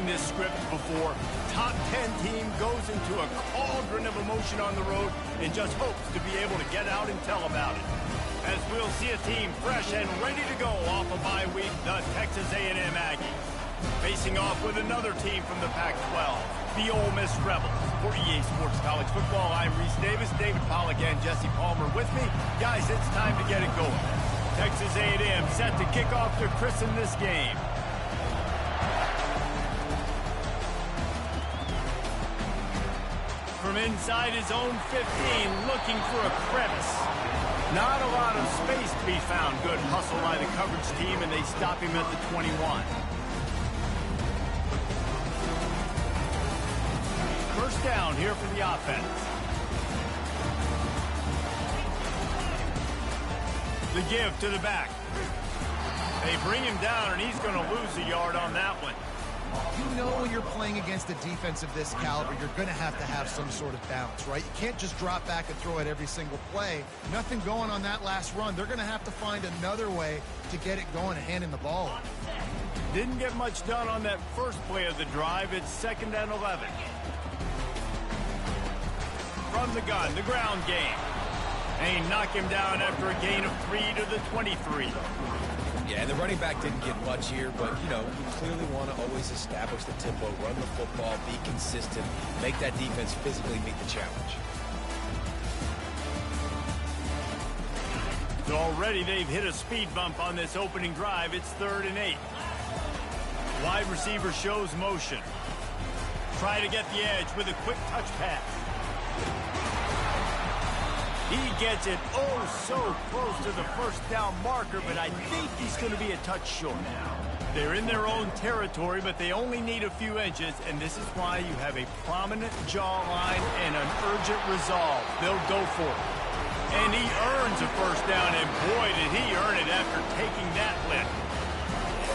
this script before. Top 10 team goes into a cauldron of emotion on the road and just hopes to be able to get out and tell about it. As we'll see a team fresh and ready to go off a bye week, the Texas A&M Aggies. Facing off with another team from the Pac-12, the Ole Miss Rebels. For EA Sports College Football, I'm Reese Davis, David Pollack, and Jesse Palmer with me. Guys, it's time to get it going. Texas A&M set to kick off to christen this game. From inside his own 15, looking for a crevice. Not a lot of space to be found. Good hustle by the coverage team, and they stop him at the 21. First down here for the offense. The give to the back. They bring him down, and he's going to lose a yard on that one. You know when you're playing against a defense of this caliber, you're going to have some sort of balance, right? You can't just drop back and throw it every single play. Nothing going on that last run. They're going to have to find another way to get it going and handing the ball off. Didn't get much done on that first play of the drive. It's 2nd and 11. From the gun, the ground game. And he knocked him down after a gain of 3 to the 23. Yeah, and the running back didn't get much here, but, you know, you clearly want to always establish the tempo, run the football, be consistent, make that defense physically meet the challenge. So already they've hit a speed bump on this opening drive. It's 3rd and 8. Wide receiver shows motion. Try to get the edge with a quick touch pass. He gets it so close to the first down marker, but I think he's going to be a touch short. They're in their own territory, but they only need a few inches, and this is why you have a prominent jawline and an urgent resolve. They'll go for it. And he earns a first down, and boy, did he earn it after taking that lift.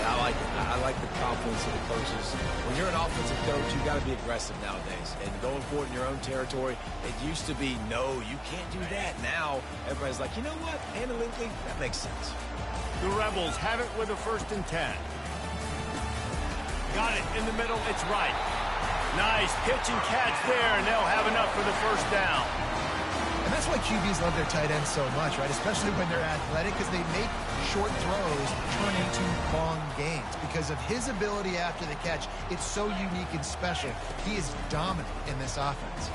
I like it. I like the confidence of the coaches. When you're an offensive coach, you got to be aggressive nowadays. And going for it in your own territory, it used to be, no, you can't do that. Now, everybody's like, you know what? Analytically, that makes sense. The Rebels have it with a 1st and 10. Got it in the middle. It's right. Nice pitch and catch there, and they'll have enough for the first down. And that's why QBs love their tight ends so much, right? Especially when they're athletic, because they make short throws turn into long gains. Because of his ability after the catch, it's so unique and special. He is dominant in this offense.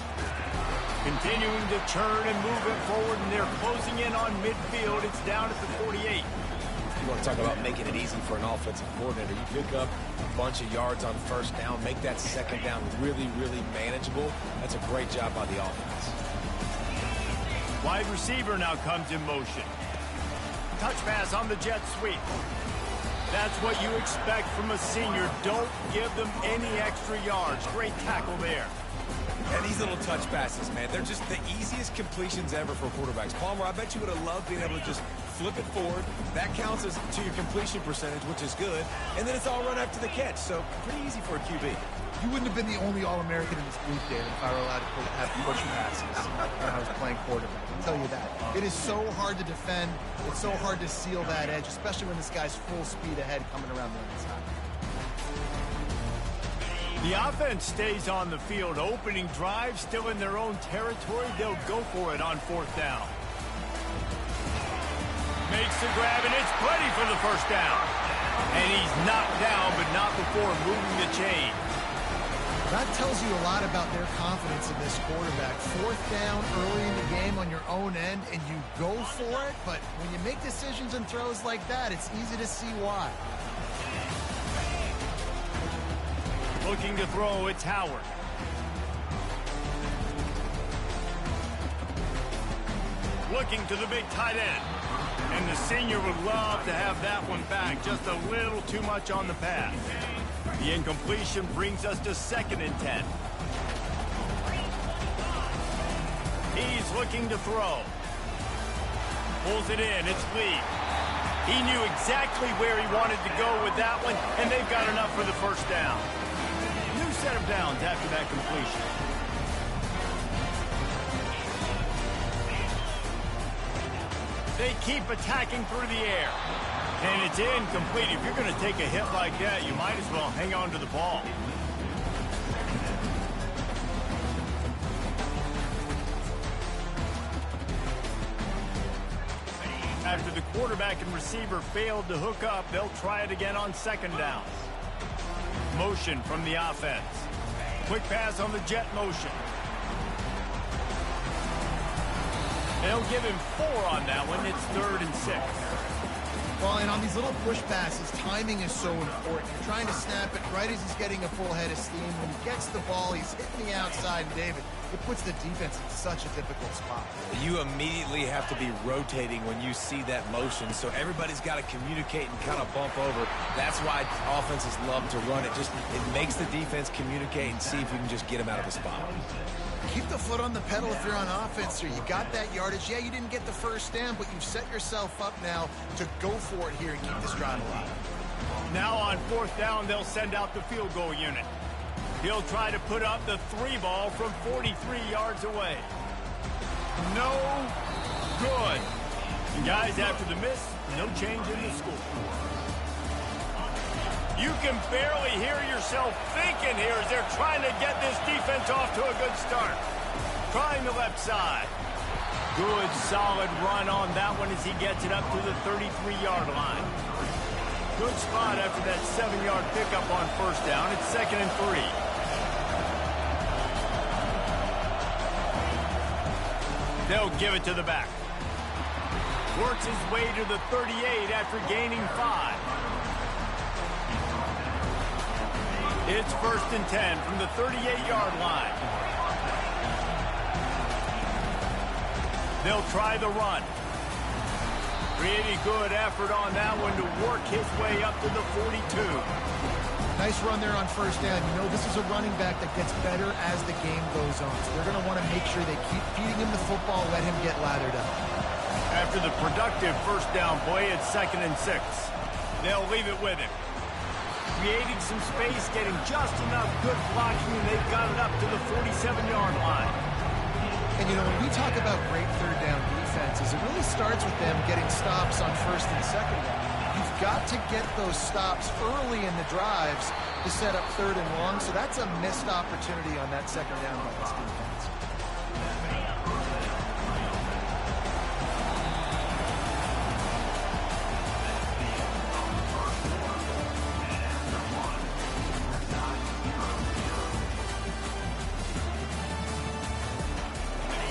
Continuing to turn and move it forward, and they're closing in on midfield. It's down at the 48. You want to talk about making it easy for an offensive coordinator. You pick up a bunch of yards on first down, make that second down really, really manageable. That's a great job by the offense. Wide receiver now comes in motion. Touch pass on the jet sweep. That's what you expect from a senior. Don't give them any extra yards. Great tackle there. And these little touch passes, man, they're just the easiest completions ever for quarterbacks. Palmer, I bet you would have loved being able to just flip it forward. That counts as to your completion percentage, which is good. And then it's all run after the catch, so pretty easy for a QB. You wouldn't have been the only All-American in this group, David, if I were allowed to have push passes when I was playing quarterback. I'll tell you that. It is so hard to defend. It's so hard to seal that edge, especially when this guy's full speed ahead coming around the inside. The offense stays on the field. Opening drive, still in their own territory. They'll go for it on 4th down. Makes the grab, and it's plenty for the first down. And he's knocked down, but not before moving the chain. That tells you a lot about their confidence in this quarterback. 4th down early in the game on your own end, and you go for it. But when you make decisions and throws like that, it's easy to see why. Looking to throw, it's Howard. Looking to the big tight end. And the senior would love to have that one back. Just a little too much on the pass. The incompletion brings us to 2nd and 10. He's looking to throw. Pulls it in. It's Lee. He knew exactly where he wanted to go with that one, and they've got enough for the first down. New set of downs after that completion. They keep attacking through the air. And it's incomplete. If you're going to take a hit like that, you might as well hang on to the ball. quarterback and receiver failed to hook up. They'll try it again on second down. Motion from the offense. Quick pass on the jet motion. They'll give him 4 on that one. It's 3rd and 6. Well, and on these little push passes, timing is so important. You're trying to snap it right as he's getting a full head of steam. When he gets the ball, he's hitting the outside, and David, it puts the defense in such a difficult spot. You immediately have to be rotating when you see that motion, so everybody's got to communicate and kind of bump over. That's why offenses love to run it. It makes the defense communicate and see if you can just get him out of the spot. Keep the foot on the pedal if you're on offense here. You got that yardage. Yeah, you didn't get the first down, but you've set yourself up now to go for it here and keep this drive alive. Now on 4th down, they'll send out the field goal unit. He'll try to put up the 3 ball from 43 yards away. No good. And guys, after the miss, no change in the score. You can barely hear yourself thinking here as they're trying to get this defense off to a good start. Trying the left side. Good, solid run on that one as he gets it up to the 33-yard line. Good spot after that 7-yard pickup on 1st down. It's 2nd and 3. They'll give it to the back. Works his way to the 38 after gaining 5. It's 1st and 10 from the 38-yard line. They'll try the run. Really good effort on that one to work his way up to the 42. Nice run there on 1st down. You know, this is a running back that gets better as the game goes on. So they're going to want to make sure they keep feeding him the football, let him get lathered up. After the productive 1st down play, it's 2nd and 6. They'll leave it with him. Creating some space, getting just enough good blocking, and they've got it up to the 47-yard line. And, you know, when we talk about great 3rd down defenses, it really starts with them getting stops on 1st and 2nd down. You've got to get those stops early in the drives to set up 3rd and long, so that's a missed opportunity on that 2nd down by this defense.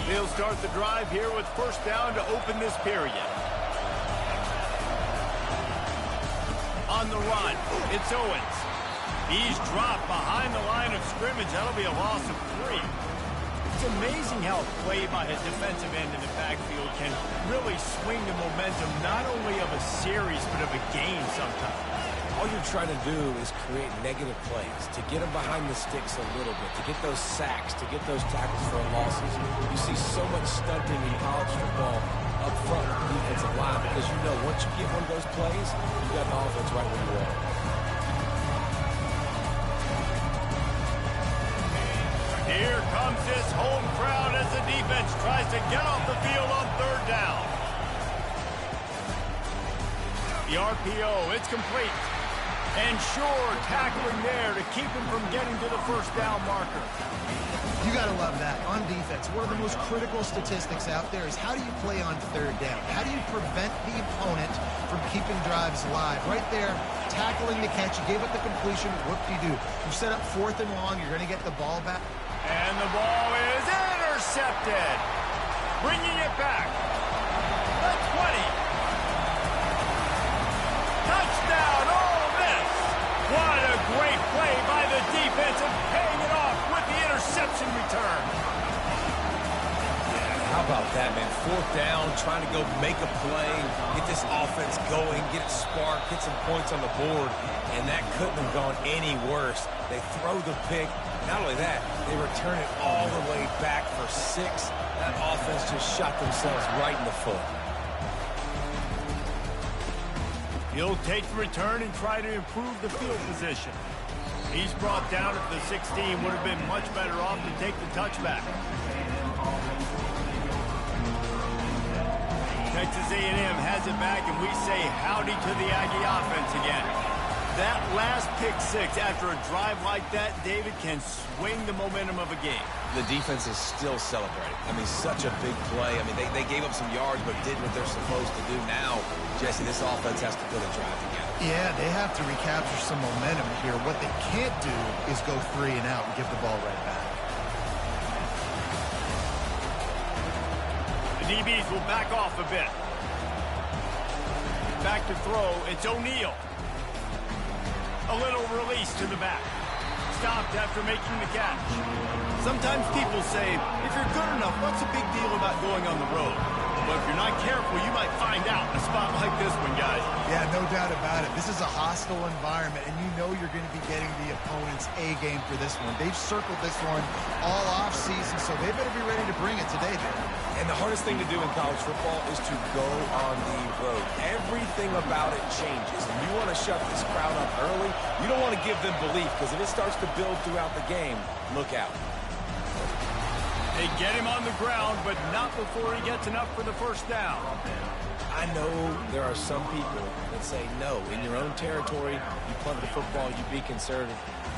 They'll start the drive here with 1st down to open this period. On the run, it's Owens. He's dropped behind the line of scrimmage. That'll be a loss of 3. It's amazing how a play by a defensive end in the backfield can really swing the momentum not only of a series but of a game sometimes. All you're trying to do is create negative plays, to get them behind the sticks a little bit, to get those sacks, to get those tackles for losses. You see so much stunting in college football up front with the defensive line because you know once you get one of those plays, you got the offense right where you are. Here comes this home crowd as the defense tries to get off the field on 3rd down. The RPO, it's complete. And sure, tackling there to keep him from getting to the 1st down marker. You got to love that. On defense, one of the most critical statistics out there is how do you play on 3rd down? How do you prevent the opponent from keeping drives alive? Right there, tackling the catch. You gave up the completion. Whoop-de-doo. You set up 4th and long. You're going to get the ball back. And the ball is intercepted. Bringing it back. The 20. Touchdown, Ole Miss. What a great play by the defense and paying it off with the interception return. How about that, man? 4th down, trying to go make a play, get this offense going, get it sparked, get some points on the board, and that couldn't have gone any worse. They throw the pick. Not only that, they return it all the way back for 6. That offense just shot themselves right in the foot. He'll take the return and try to improve the field position. He's brought down at the 16. Would have been much better off to take the touchback. Texas A&M has it back, and we say howdy to the Aggie offense again. That last pick six after a drive like that, David, can swing the momentum of a game. The defense is still celebrating. I mean, such a big play. I mean, they gave up some yards but did what they're supposed to do. Now, Jesse, this offense has to put a drive together. Yeah, they have to recapture some momentum here. What they can't do is go 3 and out and give the ball right back. The DBs will back off a bit. Back to throw, it's O'Neal. A little release to the back. Stopped after making the catch. Sometimes people say, if you're good enough, what's the big deal about going on the road? But if you're not careful, you might find out in a spot like this one, guys. Yeah, no doubt about it. This is a hostile environment, and you know you're going to be getting the opponent's A game for this one. They've circled this one all offseason, so they better be ready to bring it today, Dave. And the hardest thing to do in college football is to go on the road. Everything about it changes, and you want to shut this crowd up early. You don't want to give them belief, because if it starts to build throughout the game, look out. They get him on the ground, but not before he gets enough for the first down. I know there are some people that say, no, in your own territory, you punt the football, you be conservative.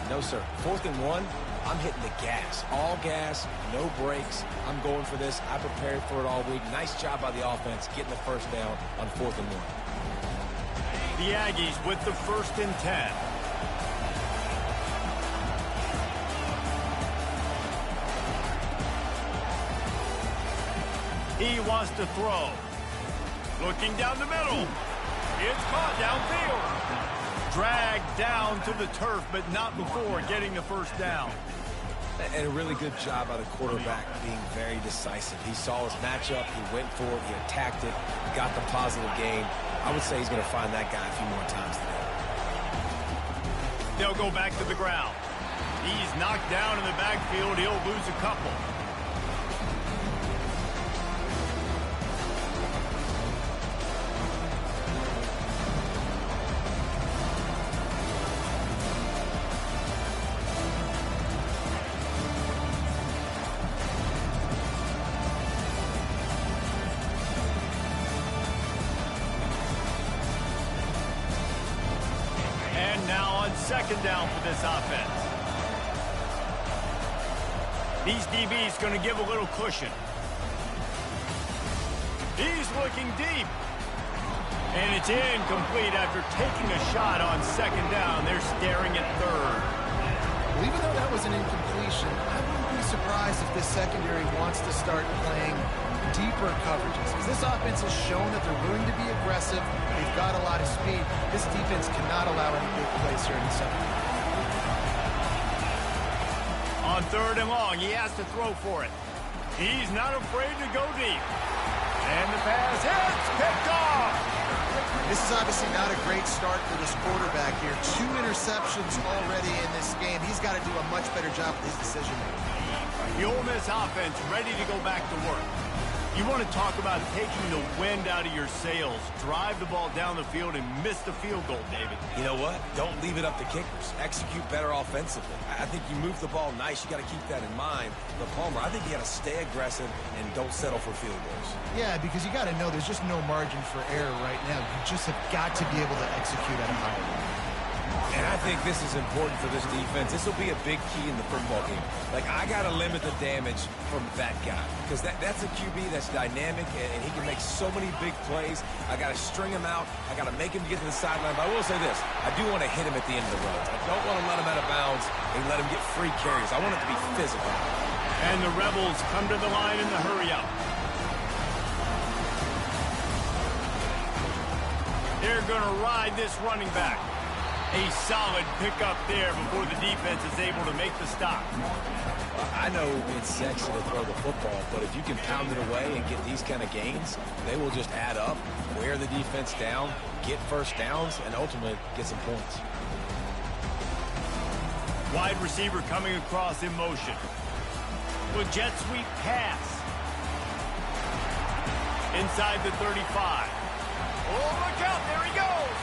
No, sir. 4th and 1, I'm hitting the gas. All gas, no brakes. I'm going for this. I prepared for it all week. Nice job by the offense getting the first down on 4th and 1. The Aggies with the 1st and 10. He wants to throw. Looking down the middle. It's caught downfield. Dragged down to the turf, but not before getting the first down. And a really good job by the quarterback being very decisive. He saw his matchup. He went for it. He attacked it. Got the positive gain. I would say he's going to find that guy a few more times today. They'll go back to the ground. He's knocked down in the backfield. He'll lose a couple. Second down for this offense. These DBs going to give a little cushion. He's looking deep. And it's incomplete after taking a shot on second down. They're staring at third. Well, even though that was an incompletion, I wouldn't be surprised if this secondary wants to start playing deeper coverages. Because this offense has shown that they're willing to be aggressive. They've got a lot of speed. This defense cannot allow any big plays here in the second. On 3rd and long, he has to throw for it. He's not afraid to go deep. And the pass hits, picked off. This is obviously not a great start for this quarterback here. 2 interceptions already in this game. He's got to do a much better job with his decision-making. The Ole Miss offense ready to go back to work. You want to talk about taking the wind out of your sails. Drive the ball down the field and miss the field goal, David. You know what? Don't leave it up to kickers. Execute better offensively. I think you move the ball nice. You got to keep that in mind. But Palmer, I think you got to stay aggressive and don't settle for field goals. Yeah, because you got to know there's just no margin for error right now. You just have got to be able to execute at a high level. And I think this is important for this defense. This will be a big key in the football game. Like, I got to limit the damage from that guy because that's a QB that's dynamic, and he can make so many big plays. I got to string him out. I got to make him get to the sideline. But I will say this. I do want to hit him at the end of the road. I don't want to let him out of bounds and let him get free carries. I want it to be physical. And the Rebels come to the line in the hurry-up. They're going to ride this running back. A solid pickup there before the defense is able to make the stop. I know it's sexy to throw the football, but if you can pound it away and get these kind of gains, they will just add up, wear the defense down, get first downs, and ultimately get some points. Wide receiver coming across in motion. With jet sweep pass. Inside the 35. Oh, look out, there he goes.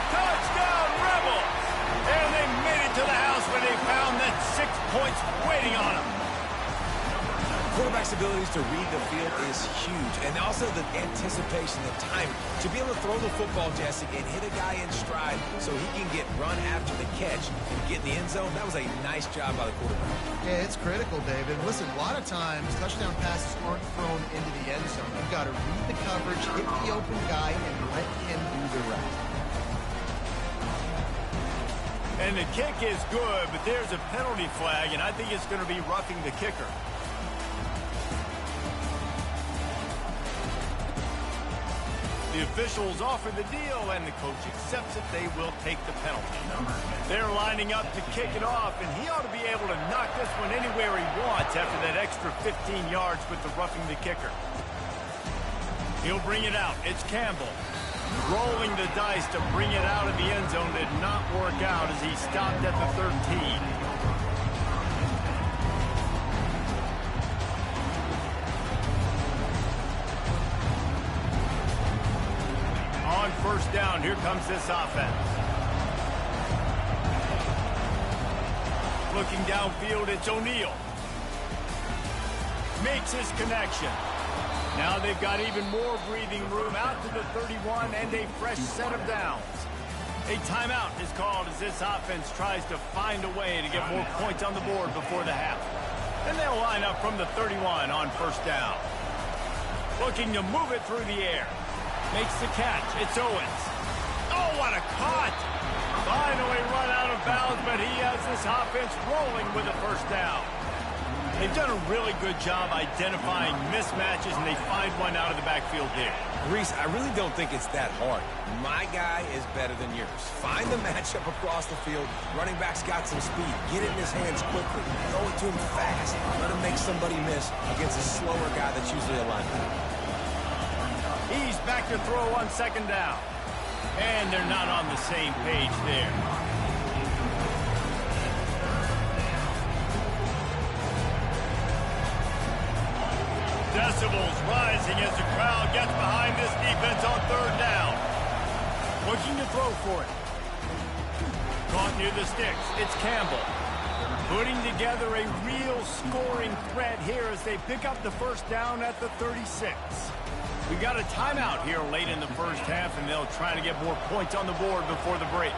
Touchdown, Rebels! And they made it to the house when they found that 6 points waiting on them. quarterback's abilities to read the field is huge, and also the anticipation, the timing. To be able to throw the football, Jesse, and hit a guy in stride so he can get run after the catch and get in the end zone, that was a nice job by the quarterback. Yeah, it's critical, David. Listen, a lot of times, touchdown passes aren't thrown into the end zone. You've got to read the coverage, hit the open guy, and let him do the rest. And the kick is good, but there's a penalty flag, and I think it's going to be roughing the kicker. The officials offer the deal, and the coach accepts it. They will take the penalty. They're lining up to kick it off, and he ought to be able to knock this one anywhere he wants after that extra 15 yards with the roughing the kicker. He'll bring it out. It's Campbell. Rolling the dice to bring it out of the end zone did not work out as he stopped at the 13. On first down, here comes this offense. Looking downfield, it's O'Neal. Makes his connection. Now they've got even more breathing room out to the 31 and a fresh set of downs. A timeout is called as this offense tries to find a way to get more points on the board before the half. And they'll line up from the 31 on first down. Looking to move it through the air. Makes the catch. It's Owens. Oh, what a cut! Finally run out of bounds, but he has this offense rolling with a first down. They've done a really good job identifying mismatches, and they find one out of the backfield there. Reese, I really don't think it's that hard. My guy is better than yours. Find the matchup across the field. Running back's got some speed. Get it in his hands quickly. Throw it to him fast. Let him make somebody miss against a slower guy that's usually a linebacker. He's back to throw on second down. And they're not on the same page there. Decibels rising as the crowd gets behind this defense on third down. Looking to throw for it. Caught near the sticks. It's Campbell. Putting together a real scoring threat here as they pick up the first down at the 36. We've got a timeout here late in the first half, and they'll try to get more points on the board before the break.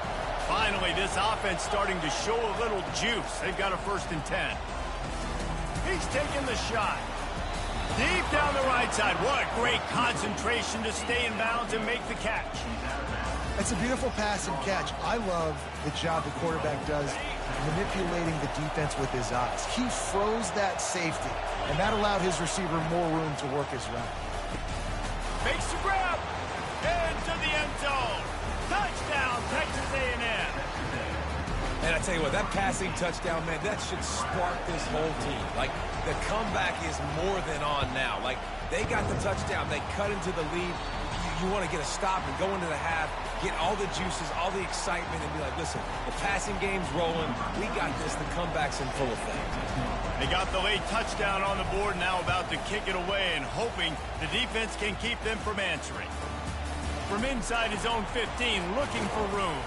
Finally, this offense starting to show a little juice. They've got a 1st and 10. He's taking the shot. Deep down the right side. What great concentration to stay in bounds and make the catch. It's a beautiful pass and catch. I love the job the quarterback does manipulating the defense with his eyes. He froze that safety, and that allowed his receiver more room to work his route. Makes the grab. Into the end zone. Touchdown, Texas A&M. And I tell you what, that passing touchdown, man, that should spark this whole team. Like, the comeback is more than on now. Like, they got the touchdown. They cut into the lead. You want to get a stop and go into the half, get all the juices, all the excitement, and be like, listen, the passing game's rolling. We got this. The comeback's in full effect. They got the late touchdown on the board, now about to kick it away and hoping the defense can keep them from answering. From inside his own 15, looking for room.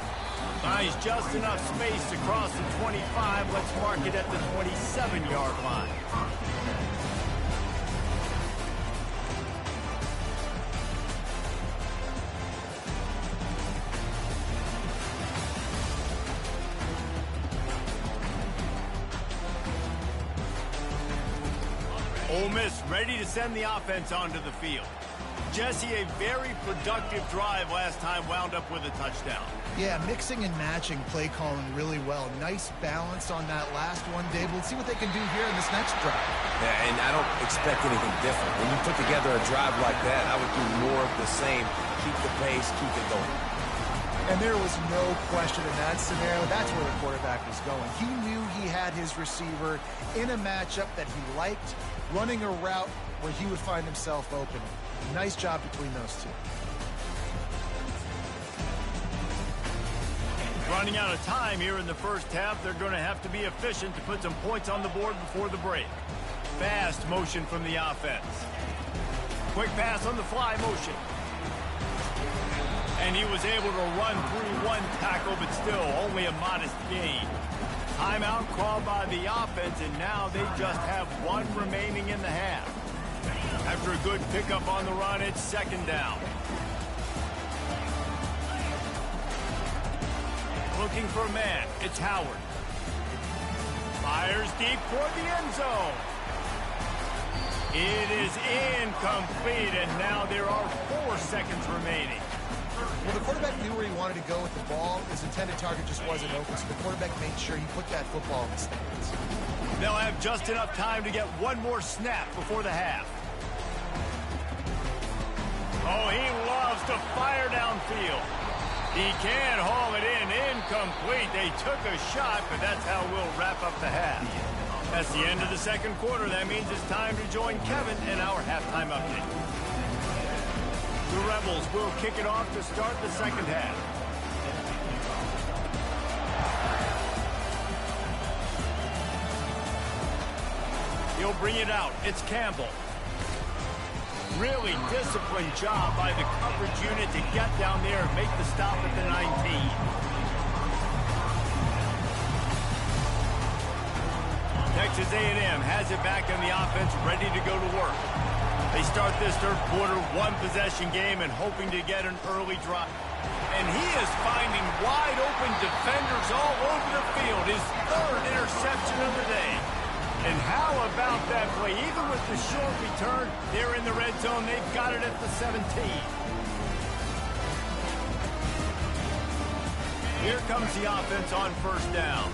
Finds just enough space to cross the 25. Let's mark it at the 27-yard line. Ole Miss ready to send the offense onto the field. Jesse, a very productive drive last time wound up with a touchdown. Yeah, mixing and matching play calling really well. Nice balance on that last one, Dave. Let's see what they can do here in this next drive. Yeah, and I don't expect anything different. When you put together a drive like that, I would do more of the same. Keep the pace, keep it going. And there was no question in that scenario. That's where the quarterback was going. He knew he had his receiver in a matchup that he liked, running a route where he would find himself open. Nice job between those two. Running out of time here in the first half, they're going to have to be efficient to put some points on the board before the break. Fast motion from the offense. Quick pass on the fly motion. And he was able to run through one tackle, but still only a modest gain. Timeout called by the offense, and now they just have one remaining in the half. After a good pickup on the run, it's second down. Looking for a man. It's Howard. Fires deep toward the end zone. It is incomplete, and now there are 4 seconds remaining. Well, the quarterback knew where he wanted to go with the ball. His intended target just wasn't open, so the quarterback made sure he put that football in the stands. They'll have just enough time to get one more snap before the half. Oh, he loves to fire downfield. He can haul it in. Incomplete. They took a shot, but that's how we'll wrap up the half. That's the end of the second quarter. That means it's time to join Kevin in our halftime update. The Rebels will kick it off to start the second half. He'll bring it out. It's Campbell. Really disciplined job by the coverage unit to get down there and make the stop at the 19. Texas A&M has it back on the offense, ready to go to work. They start this third quarter, one-possession game, and hoping to get an early drive. And he is finding wide-open defenders all over the field. His 3rd interception of the day. And how about that play? Even with the short return, they're in the red zone. They've got it at the 17. Here comes the offense on first down.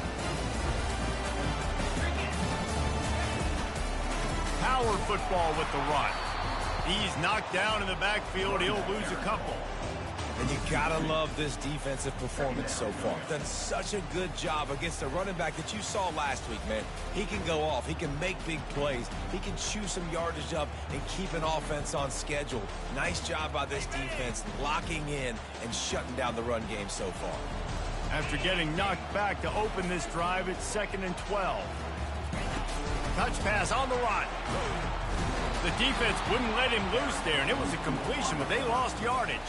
Power football with the run. He's knocked down in the backfield. He'll lose a couple. And you gotta love this defensive performance so far. Done such a good job against the running back that you saw last week, man. He can go off. He can make big plays. He can chew some yardage up and keep an offense on schedule. Nice job by this defense locking in and shutting down the run game so far. After getting knocked back to open this drive, it's 2nd and 12. Touch pass on the run. The defense wouldn't let him loose there, and it was a completion, but they lost yardage.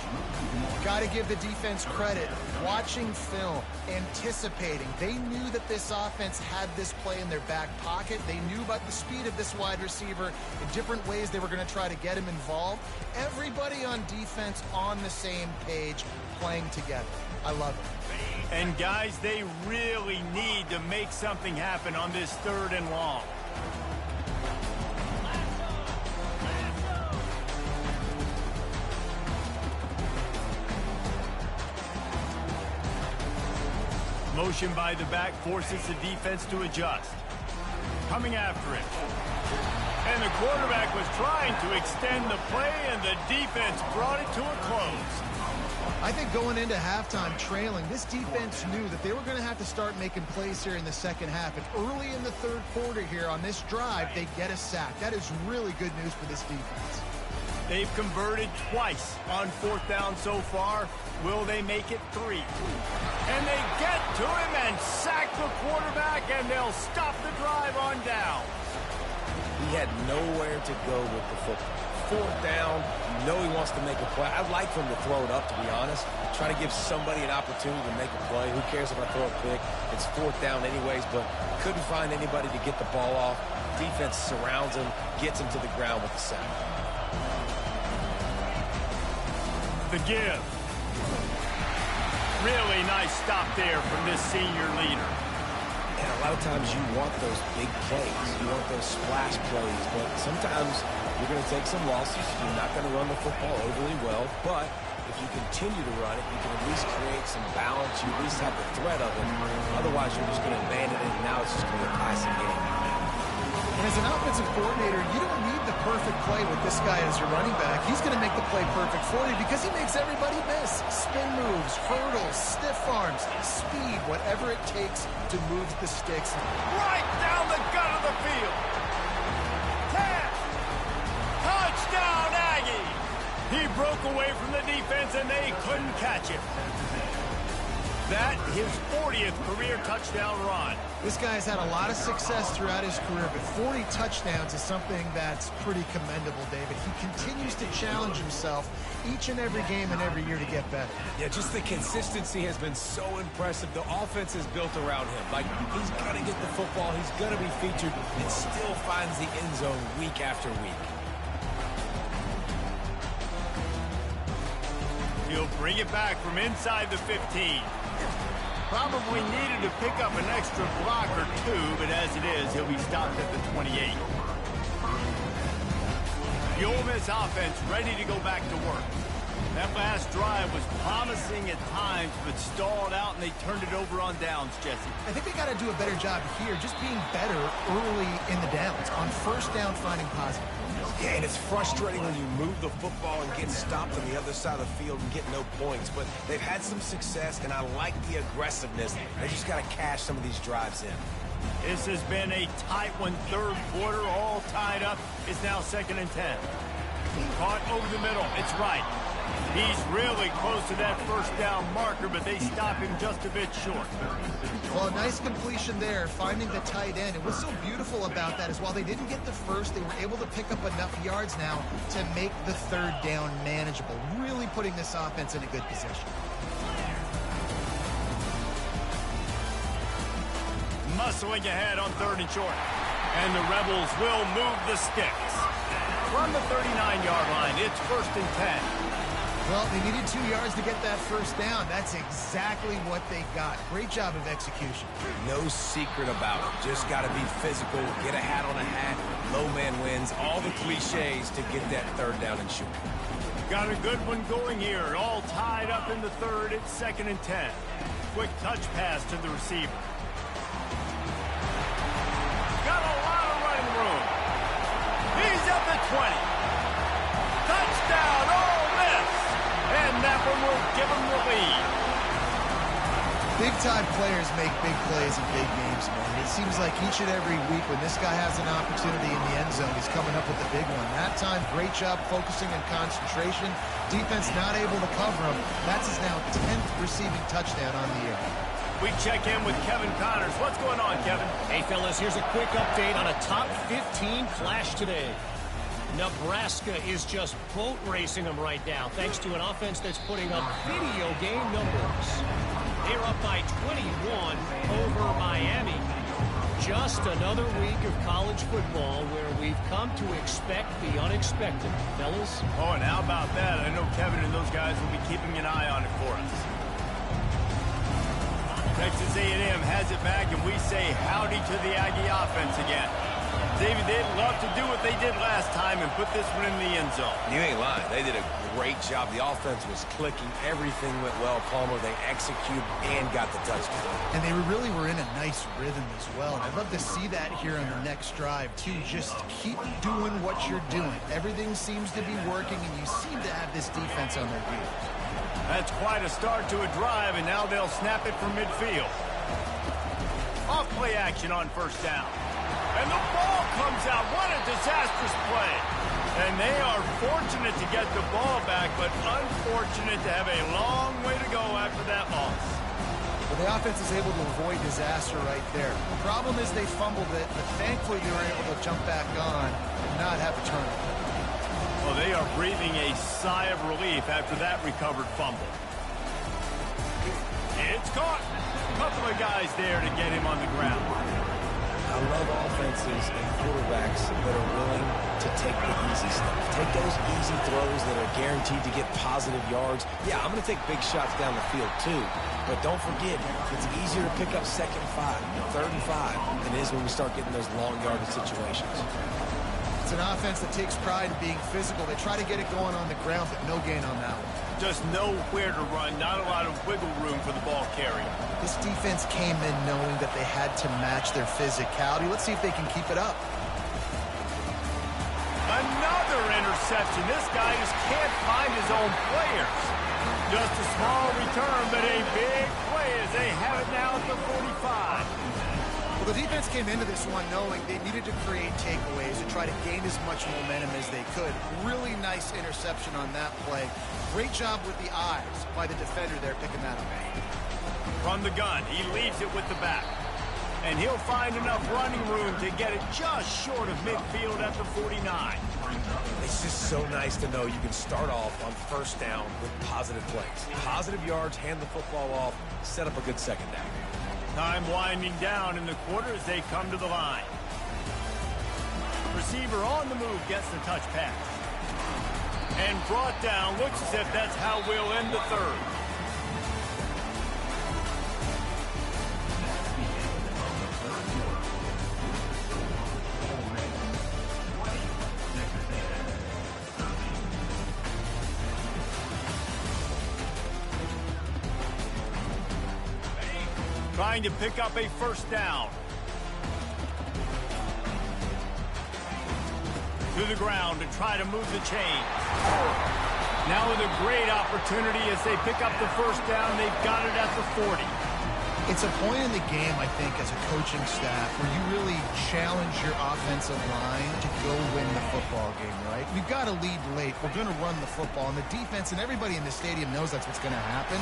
Got to give the defense credit. Watching film, anticipating. They knew that this offense had this play in their back pocket. They knew about the speed of this wide receiver, in different ways they were going to try to get him involved. Everybody on defense on the same page, playing together. I love it. And guys, they really need to make something happen on this 3rd and long. Motion by the back forces the defense to adjust. Coming after it. And the quarterback was trying to extend the play, and the defense brought it to a close. I think going into halftime trailing, this defense knew that they were going to have to start making plays here in the second half. And early in the 3rd quarter here on this drive, they get a sack. That is really good news for this defense. They've converted twice on 4th down so far. Will they make it 3? And they get to him and sack the quarterback, and they'll stop the drive on down. He had nowhere to go with the football. 4th down, you know he wants to make a play. I'd like for him to throw it up, to be honest. Try to give somebody an opportunity to make a play. Who cares if I throw a pick? It's 4th down anyways, but couldn't find anybody to get the ball off. Defense surrounds him, gets him to the ground with the sack. The give. Really nice stop there from this senior leader. And a lot of times you want those big plays. You want those splash plays, but sometimes you're going to take some losses. You're not going to run the football overly well, but if you continue to run it, you can at least create some balance. You at least have the threat of it. Otherwise, you're just going to abandon it, and now it's just going to be a passing game. And as an offensive coordinator, you don't need the perfect play with this guy as your running back. He's going to make the play perfect for you because he makes everybody miss. Spin moves, hurdles, stiff arms, speed, whatever it takes to move the sticks. Right down the gut of the field. 10. Touchdown, Aggie. He broke away from the defense, and they couldn't catch him. that his 40th career touchdown run. This guy's had a lot of success throughout his career, but 40 touchdowns is something that's pretty commendable, David. He continues to challenge himself each and every game and every year to get better. Yeah, just the consistency has been so impressive. The offense is built around him. Like, he's going to get the football, he's going to be featured, and still finds the end zone week after week. He'll bring it back from inside the 15. Probably needed to pick up an extra block or two, but as it is, he'll be stopped at the 28. The Ole Miss offense ready to go back to work. That last drive was promising at times, but stalled out, and they turned it over on downs, Jesse. I think they got to do a better job here, just being better early in the downs, on first down finding positive. Yeah, and it's frustrating when you move the football and get stopped on the other side of the field and get no points. But they've had some success, and I like the aggressiveness. They just got to cash some of these drives in. This has been a tight one, third quarter, all tied up. It's now 2nd and 10. Caught over the middle. It's right. He's really close to that first down marker, but they stop him just a bit short. Well, a nice completion there, finding the tight end. And what's so beautiful about that is while they didn't get the first, they were able to pick up enough yards now to make the third down manageable, really putting this offense in a good position. Muscling ahead on 3rd and short. And the Rebels will move the sticks. From the 39-yard line, it's 1st and 10. Well, they needed 2 yards to get that first down. That's exactly what they got. Great job of execution. No secret about it. Just got to be physical, get a hat on a hat, low man wins, all the cliches to get that third down and short. Got a good one going here. All tied up in the third. It's 2nd and 10. Quick touch pass to the receiver. Got a lot of running room. He's at the 20. Touchdown, Ole Miss. And that one will give him the lead. Big-time players make big plays in big games, man. It seems like each and every week when this guy has an opportunity in the end zone, he's coming up with a big one. That time, great job focusing and concentration. Defense not able to cover him. That's his now 10th receiving touchdown on the year. We check in with Kevin Connors. What's going on, Kevin? Hey, fellas, here's a quick update on a top 15 clash today. Nebraska is just boat racing them right now, thanks to an offense that's putting up video game numbers. They're up by 21 over Miami. Just another week of college football where we've come to expect the unexpected, fellas. Oh, and how about that? I know Kevin and those guys will be keeping an eye on it for us. Texas A&M has it back, and we say howdy to the Aggie offense again. David, they'd love to do what they did last time and put this one in the end zone. You ain't lying. They did a great job. The offense was clicking. Everything went well. Palmer, they executed and got the touchdown. And they really were in a nice rhythm as well. And I'd love to see that here on the next drive, too. Just keep doing what you're doing. Everything seems to be working, and you seem to have this defense on their heels. That's quite a start to a drive, and now they'll snap it from midfield. Off play action on first down. And the ball comes out. What a disastrous play. And they are fortunate to get the ball back, but unfortunate to have a long way to go after that loss. Well, the offense is able to avoid disaster right there. The problem is they fumbled it, but thankfully they were able to jump back on and not have a turnover. Well, they are breathing a sigh of relief after that recovered fumble. It's caught. A couple of guys there to get him on the ground. I love offenses and quarterbacks that are willing to take the easy stuff. Take those easy throws that are guaranteed to get positive yards. Yeah, I'm going to take big shots down the field too. But don't forget, it's easier to pick up 2nd and 5, 3rd and 5 than it is when we start getting those long yardage situations. It's an offense that takes pride in being physical. They try to get it going on the ground, but no gain on that one. Just nowhere to run, not a lot of wiggle room for the ball carrier. This defense came in knowing that they had to match their physicality. Let's see if they can keep it up. Another interception. This guy just can't find his own players. Just a small return, but a big play as they have it now at the 45. Well, the defense came into this one knowing they needed to create takeaways and try to gain as much momentum as they could. Really nice interception on that play. Great job with the eyes by the defender there picking that up. From the gun, he leaves it with the back. And he'll find enough running room to get it just short of midfield at the 49. It's just so nice to know you can start off on first down with positive plays. Positive yards, hand the football off, set up a good second down. Time winding down in the quarter as they come to the line. Receiver on the move gets the touch pass. And brought down, looks as if that's how we'll end the third. Trying to pick up a first down. To the ground to try to move the chain. Now with a great opportunity as they pick up the first down. They've got it at the 40. It's a point in the game, I think, as a coaching staff where you really challenge your offensive line to go win the football game, right? We've got to lead late. We're going to run the football. And the defense and everybody in the stadium knows that's what's going to happen.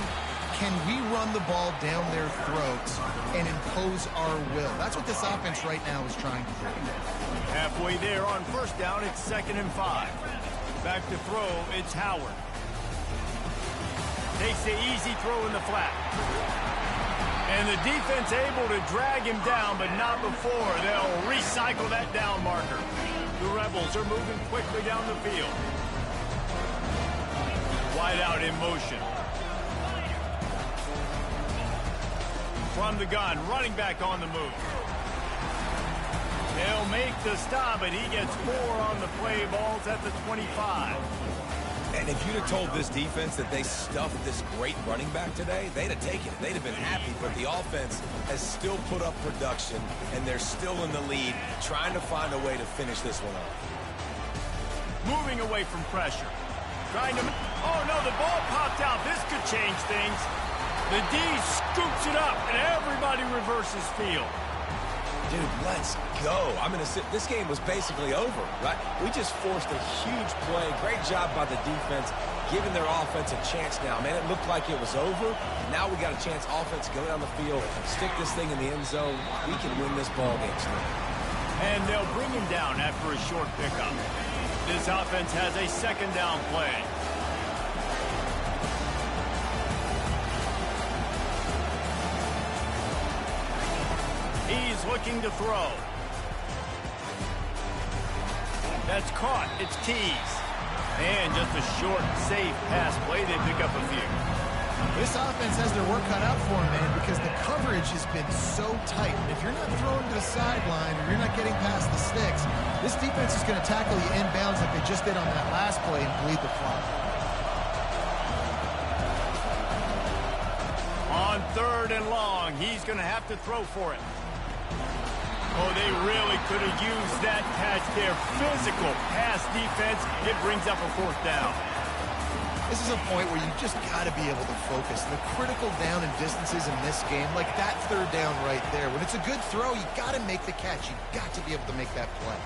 Can we run the ball down their throats and impose our will? That's what this offense right now is trying to do. Halfway there on first down, it's 2nd and 5. Back to throw, it's Howard. Takes the easy throw in the flat. And the defense able to drag him down, but not before. They'll recycle that down marker. The Rebels are moving quickly down the field. Wide out in motion. From the gun, running back on the move. They'll make the stop, but he gets 4 on the play. Balls at the 25. And if you'd have told this defense that they stuffed this great running back today, they'd have taken it. They'd have been happy, but the offense has still put up production, and they're still in the lead, trying to find a way to finish this one off. Moving away from pressure. Trying to... Oh, no, the ball popped out. This could change things. The D scoops it up, and everybody reverses field. Dude, let's go. This game was basically over, right? We just forced a huge play. Great job by the defense, giving their offense a chance now. Man, it looked like it was over. Now we got a chance, offense, go down the field, stick this thing in the end zone. We can win this ball game still. And they'll bring him down after a short pickup. This offense has a 2nd down play. He's looking to throw. That's caught. It's Keys. And just a short, safe pass play. They pick up a few. This offense has their work cut out for them, man, because the coverage has been so tight. And if you're not throwing to the sideline or you're not getting past the sticks, this defense is going to tackle you inbounds like they just did on that last play and bleed the clock. On 3rd and long, he's going to have to throw for it. Oh, they really could have used that catch there. Physical pass defense. It brings up a 4th down. This is a point where you just got to be able to focus. The critical down and distances in this game, like that 3rd down right there. When it's a good throw, you got to make the catch. You got to be able to make that play.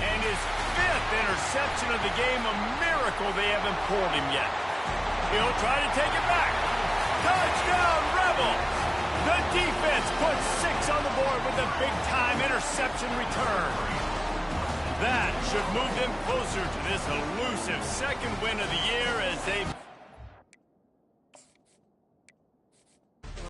And his 5th interception of the game, a miracle they haven't pulled him yet. He'll try to take it back. Touchdown, Rebels! The defense puts 6 on the board with a big-time interception return. That should move them closer to this elusive 2nd win of the year as they